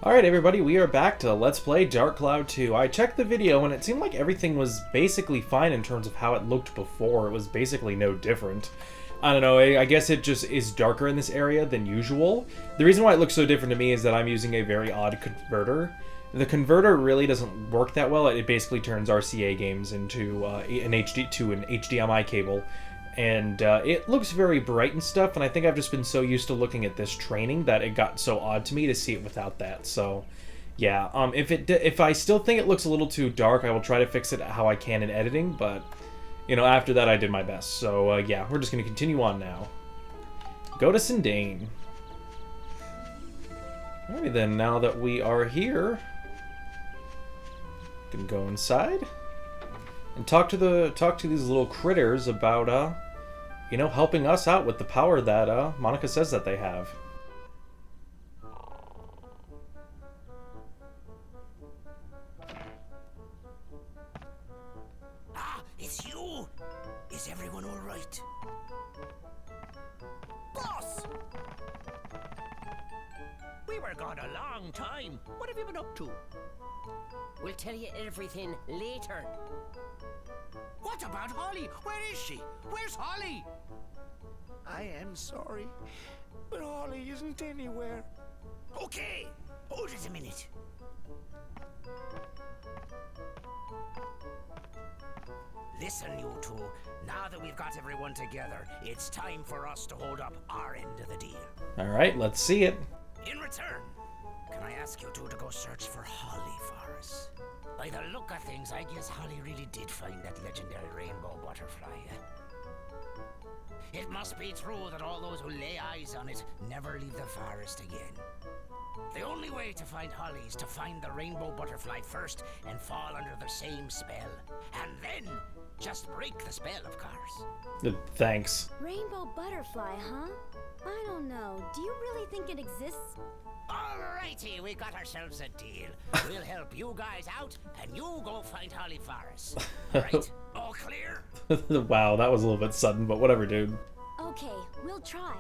Alright everybody, we are back to Let's Play Dark Cloud 2. I checked the video and it seemed like everything was basically fine in terms of how it looked before. It was basically no different. I don't know, I guess it just is darker in this area than usual. The reason why it looks so different to me is that I'm using a very odd converter. The converter really doesn't work that well. It basically turns RCA games into an HDMI cable. And it looks very bright and stuff, and I think I've just been so used to looking at this training that it got so odd to me to see it without that. So, yeah, if I still think it looks a little too dark, I will try to fix it how I can in editing, but, you know, after that I did my best. So, yeah, we're just going to continue on now. Go to Sindane. Alright then, now that we are here, we can go inside and talk to these little critters about you know, helping us out with the power that Monica says that they have. Ah, it's you. Is everyone all right? Boss! We were gone a long time. What have you been up to? We'll tell you everything later. What about Holly? Where is she? Where's Holly? I am sorry, but Holly isn't anywhere. Okay, hold it a minute. Listen, you two. Now that we've got everyone together, it's time for us to hold up our end of the deal. Alright, let's see it. In return, can I ask you two to go search for Holly for us? By the look of things, I guess Holly really did find that legendary rainbow butterfly. It must be true that all those who lay eyes on it never leave the forest again. The only way to find Holly is to find the rainbow butterfly first and fall under the same spell. And then, just break the spell, of course. Thanks. Rainbow butterfly, huh? I don't know. Do you really think it exists? Alrighty, we got ourselves a deal. We'll help you guys out, and you go find Holly Forest. Alright? All clear? Wow, that was a little bit sudden, but whatever, dude. Okay, we'll try.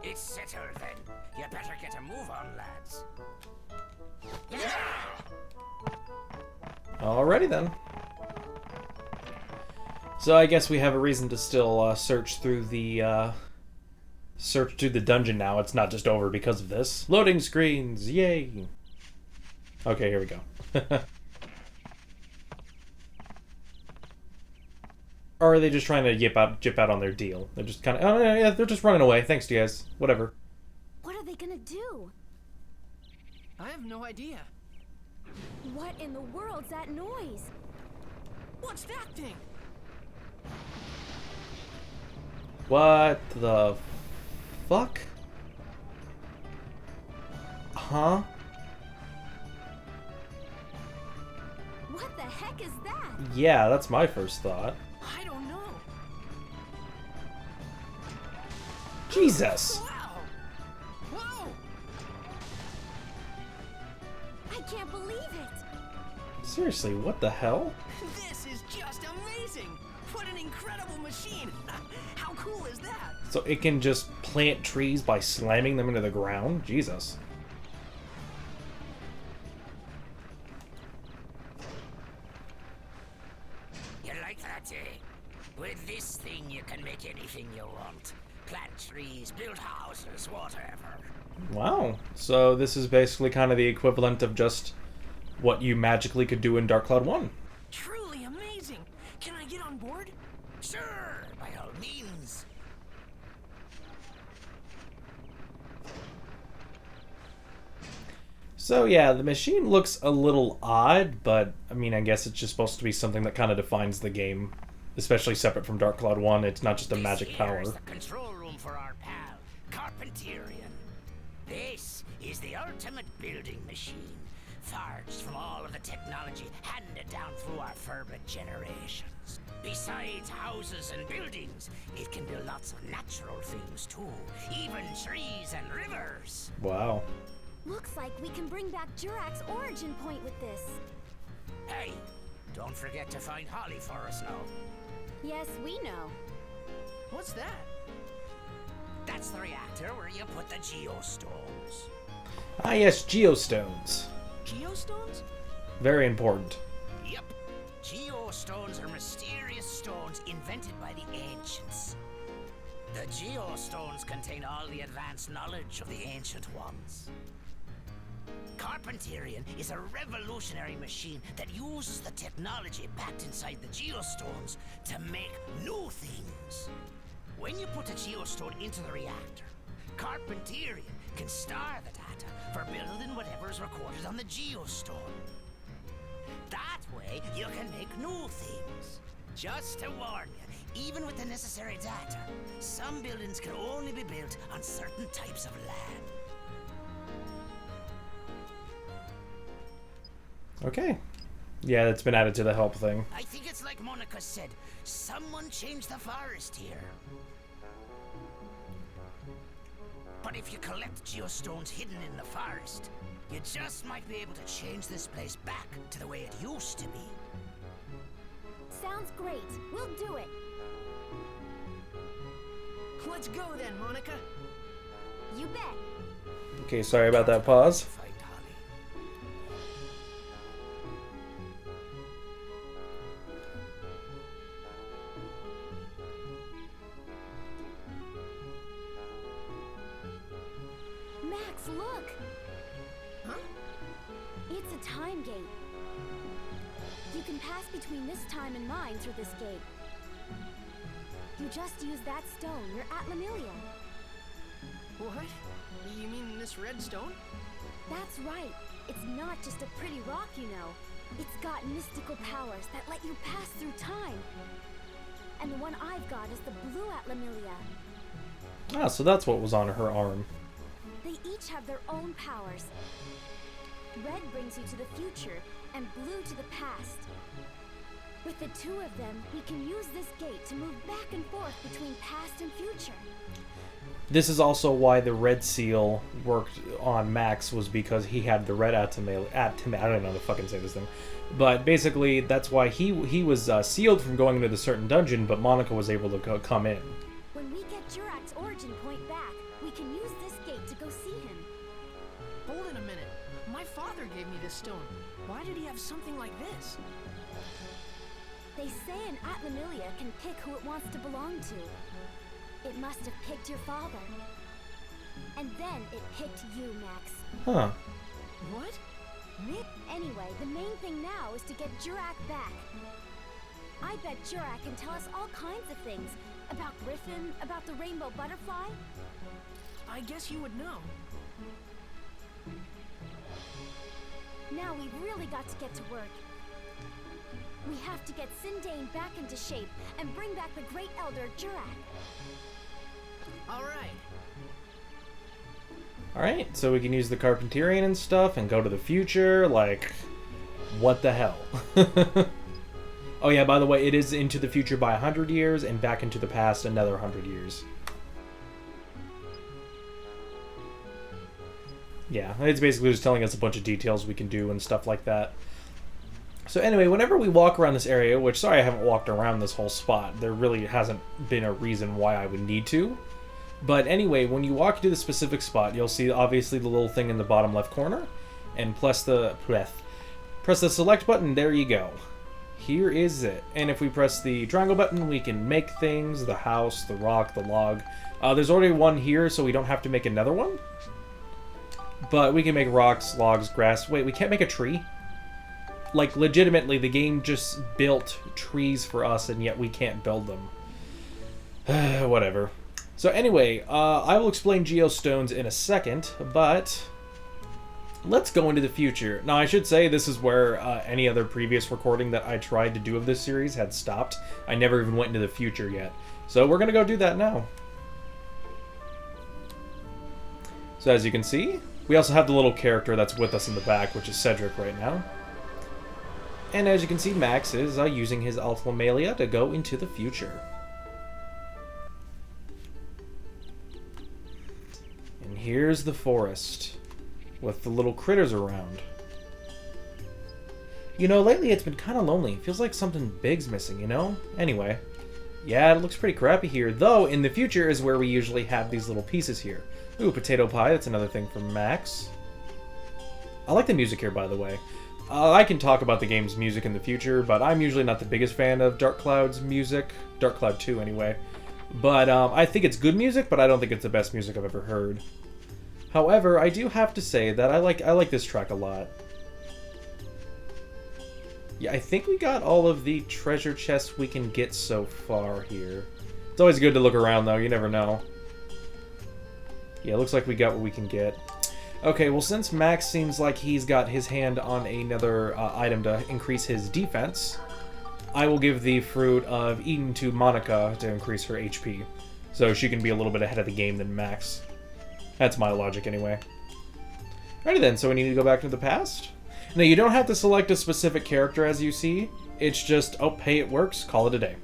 It's settled then. You better get a move on, lads. Alrighty then. So I guess we have a reason to still search through the dungeon now. It's not just over because of this. Loading screens, yay! Okay, here we go. Or are they just trying to jip out on their deal? They're just kind of, oh yeah, they're just running away. Thanks, you guys. Whatever. What are they gonna do? I have no idea. What in the world's that noise? What's that thing? What the fuck? Huh? What the heck is that? Yeah, that's my first thought. I don't know. Jesus! Wow! Whoa! I can't believe it! Seriously, what the hell? This is just amazing! What an incredible machine! How cool is that? So it can just plant trees by slamming them into the ground? Jesus. You like that, eh? With this thing, you can make anything you want. Plant trees, build houses, whatever. Wow. So this is basically kind of the equivalent of just what you magically could do in Dark Cloud 1. Truly amazing! Can I get on board? Sure, by all means. So yeah, the machine looks a little odd, but I mean, I guess it's just supposed to be something that kind of defines the game, especially separate from Dark Cloud 1. It's not just a magic power. Here's the control room for our pal, Carpenterian. This is the ultimate building machine, forged from all of the technology handed down through our fervent generations. Besides houses and buildings, it can build lots of natural things too, even trees and rivers. Wow. Looks like we can bring back Jurak's origin point with this. Hey, don't forget to find Holly for us now. Yes, we know. What's that? That's the reactor where you put the geostones. Ah, yes, geostones. Geostones? Very important. Yep. Geostones are mysterious stones invented by the ancients. The geostones contain all the advanced knowledge of the ancient ones. Carpenterian is a revolutionary machine that uses the technology packed inside the geostones to make new things. When you put a geostone into the reactor, Carpenterian can store the data for building whatever is recorded on the geostone. That way, you can make new things. Just to warn you, even with the necessary data, some buildings can only be built on certain types of land. Okay. Yeah, that's been added to the help thing. I think it's like Monica said, someone changed the forest here. But if you collect geostones hidden in the forest, you just might be able to change this place back to the way it used to be. Sounds great. We'll do it. Let's go then, Monica. You bet. Okay, sorry about that pause. Find Holly. Max, look! Huh? It's a time gate. You can pass between this time and mine through this gate. You just use that stone. You're at Lemuria. What? You mean this red stone? That's right. It's not just a pretty rock, you know. It's got mystical powers that let you pass through time. And the one I've got is the blue at Lemuria. Ah, so that's what was on her arm. They each have their own powers. Red brings you to the future, and blue to the past. With the two of them, we can use this gate to move back and forth between past and future. This is also why the red seal worked on Max, was because he had the red I don't know how to fucking say this thing. But basically, that's why he was sealed from going into the certain dungeon, but Monica was able to come in. When we get Jurak's origin point back, we can use this gate to go see him. Hold it a minute. My father gave me this stone. Why did he have something like this? They say an Atlamillia can pick who it wants to belong to. It must have picked your father. And then it picked you, Max. Huh. What? Me? Anyway, the main thing now is to get Jurak back. I bet Jurak can tell us all kinds of things. About Griffin, about the rainbow butterfly. I guess you would know. Now we've really got to get to work. We have to get Sindane back into shape and bring back the Great Elder Jurak. All right. Alright, so we can use the Carpenterian and stuff and go to the future, like, what the hell? Oh yeah, by the way, it is into the future by 100 years and back into the past another 100 years. Yeah, it's basically just telling us a bunch of details we can do and stuff like that. So anyway, whenever we walk around this area, which, sorry I haven't walked around this whole spot, there really hasn't been a reason why I would need to. But anyway, when you walk to the specific spot, you'll see obviously the little thing in the bottom left corner, and press the select button, there you go. Here is it. And if we press the triangle button, we can make things, the house, the rock, the log. There's already one here, so we don't have to make another one. But we can make rocks, logs, grass. Wait, we can't make a tree? Like, legitimately, the game just built trees for us, and yet we can't build them. Whatever. So anyway, I will explain geostones in a second, but let's go into the future. Now, I should say this is where any other previous recording that I tried to do of this series had stopped. I never even went into the future yet. So we're going to go do that now. So as you can see, we also have the little character that's with us in the back, which is Cedric right now. And as you can see, Max is using his Alpha to go into the future. And here's the forest, with the little critters around. You know, lately it's been kind of lonely. It feels like something big's missing, you know? Anyway, yeah, it looks pretty crappy here, though in the future is where we usually have these little pieces here. Ooh, potato pie, that's another thing from Max. I like the music here, by the way. I can talk about the game's music in the future, but I'm usually not the biggest fan of Dark Cloud's music. Dark Cloud 2, anyway. But I think it's good music, but I don't think it's the best music I've ever heard. However, I do have to say that I like this track a lot. Yeah, I think we got all of the treasure chests we can get so far here. It's always good to look around, though. You never know. Yeah, it looks like we got what we can get. Okay, well, since Max seems like he's got his hand on another item to increase his defense, I will give the Fruit of Eden to Monica to increase her HP. So she can be a little bit ahead of the game than Max. That's my logic, anyway. Alrighty then, so we need to go back to the past? Now, you don't have to select a specific character, as you see. It's just, oh, hey, it works, call it a day.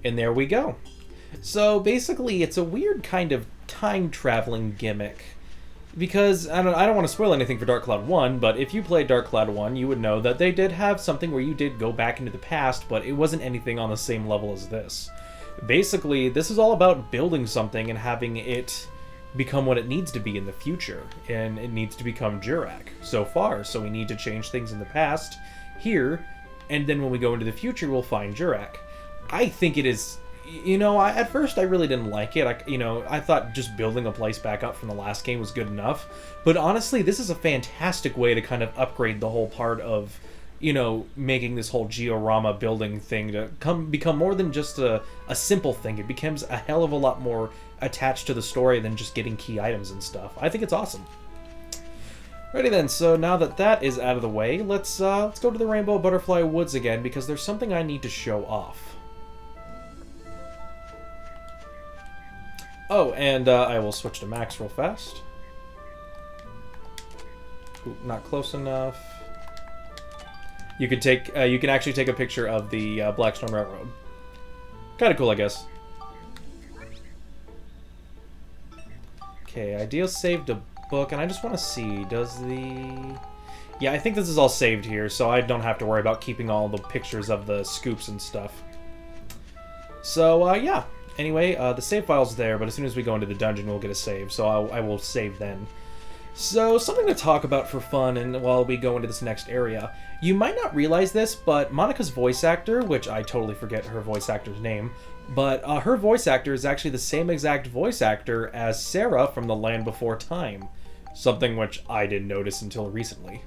And there we go. So, basically, it's a weird kind of time-traveling gimmick. Because, I don't want to spoil anything for Dark Cloud 1, but if you played Dark Cloud 1, you would know that they did have something where you did go back into the past, but it wasn't anything on the same level as this. Basically, this is all about building something and having it become what it needs to be in the future, and it needs to become Jurak so far, so we need to change things in the past here, and then when we go into the future, we'll find Jurak. I think it is... You know, at first I really didn't like it. I thought just building a place back up from the last game was good enough. But honestly, this is a fantastic way to kind of upgrade the whole part of, you know, making this whole Georama building thing to become more than just a simple thing. It becomes a hell of a lot more attached to the story than just getting key items and stuff. I think it's awesome. Alrighty then, so now that that is out of the way, let's go to the Rainbow Butterfly Woods again, because there's something I need to show off. Oh, and I will switch to Max real fast. Ooh, not close enough. You can actually take a picture of the Blackstone Railroad. Kind of cool, I guess. Okay, Ideal saved a book, and I just want to see, does the... Yeah, I think this is all saved here, so I don't have to worry about keeping all the pictures of the scoops and stuff. So, yeah. Anyway, the save file's there, but as soon as we go into the dungeon, we'll get a save, so I will save then. So, something to talk about for fun and while we go into this next area. You might not realize this, but Monica's voice actor, which I totally forget her voice actor's name, but her voice actor is actually the same exact voice actor as Sarah from The Land Before Time. Something which I didn't notice until recently.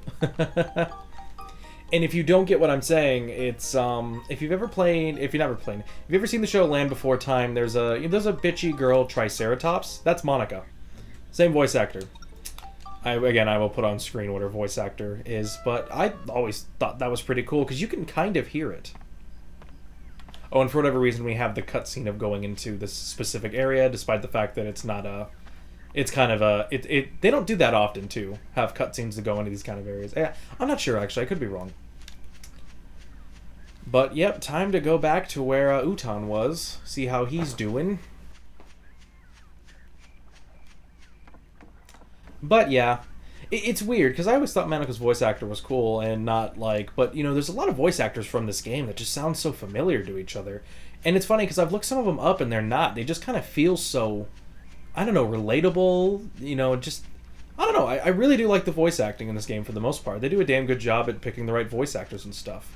And if you don't get what I'm saying, it's if you've ever seen the show Land Before Time, there's a bitchy girl Triceratops. That's Monica, same voice actor. I will put on screen what her voice actor is, but I always thought that was pretty cool because you can kind of hear it. Oh, and for whatever reason, we have the cutscene of going into this specific area, despite the fact that it's not a. It's kind of a... They don't do that often, too. Have cutscenes to go into these kind of areas. I'm not sure, actually. I could be wrong. But, yep, time to go back to where Utan was. See how he's doing. But, yeah. It's weird, because I always thought Monica's voice actor was cool and not, like... But, you know, there's a lot of voice actors from this game that just sound so familiar to each other. And it's funny, because I've looked some of them up, and they're not. They just kind of feel so... I don't know, relatable, you know, just... I don't know, I really do like the voice acting in this game for the most part. They do a damn good job at picking the right voice actors and stuff.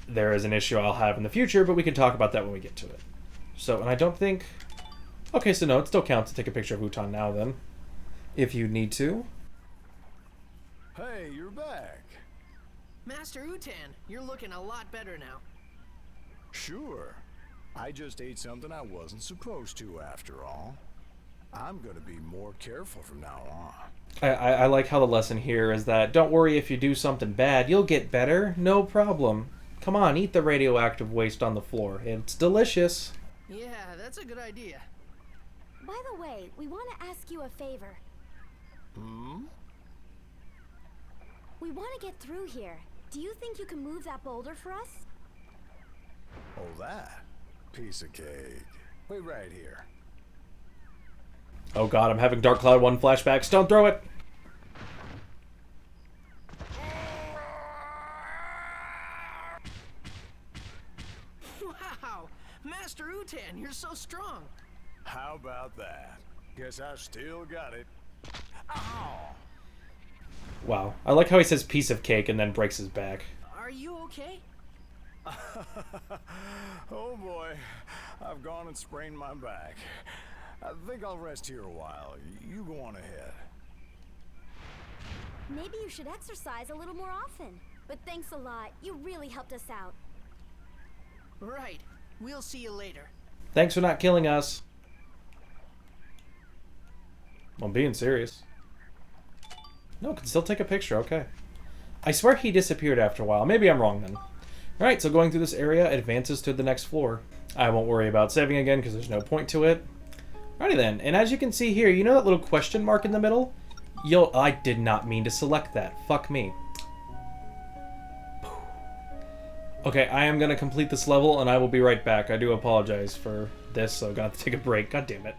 There is an issue I'll have in the future, but we can talk about that when we get to it. So, and I don't think... Okay, so no, it still counts to take a picture of Utan now, then. If you need to. Hey, you're back. Master Utan, you're looking a lot better now. Sure. I just ate something I wasn't supposed to, after all. I'm gonna be more careful from now on. I like how the lesson here is that don't worry if you do something bad, you'll get better, no problem. Come on, eat the radioactive waste on the floor. It's delicious. Yeah, that's a good idea. By the way, we want to ask you a favor. Hmm? We want to get through here. Do you think you can move that boulder for us? Oh, that? Piece of cake. Wait right here. Oh god, I'm having Dark Cloud 1 flashbacks. Don't throw it! Wow! Master Utan, you're so strong. How about that? Guess I still got it. Ow! Wow. I like how he says piece of cake and then breaks his back. Are you okay? Oh boy, I've gone and sprained my back. I think I'll rest here a while. You go on ahead. Maybe you should exercise a little more often. But thanks a lot. You really helped us out. Right. We'll see you later. Thanks for not killing us. I'm being serious. No, can still take a picture, okay. I swear he disappeared after a while. Maybe I'm wrong then. Alright, so going through this area advances to the next floor. I won't worry about saving again because there's no point to it. Alrighty then, and as you can see here, you know that little question mark in the middle? I did not mean to select that. Fuck me. Okay, I am going to complete this level and I will be right back. I do apologize for this, so I'm going to have to take a break. God damn it.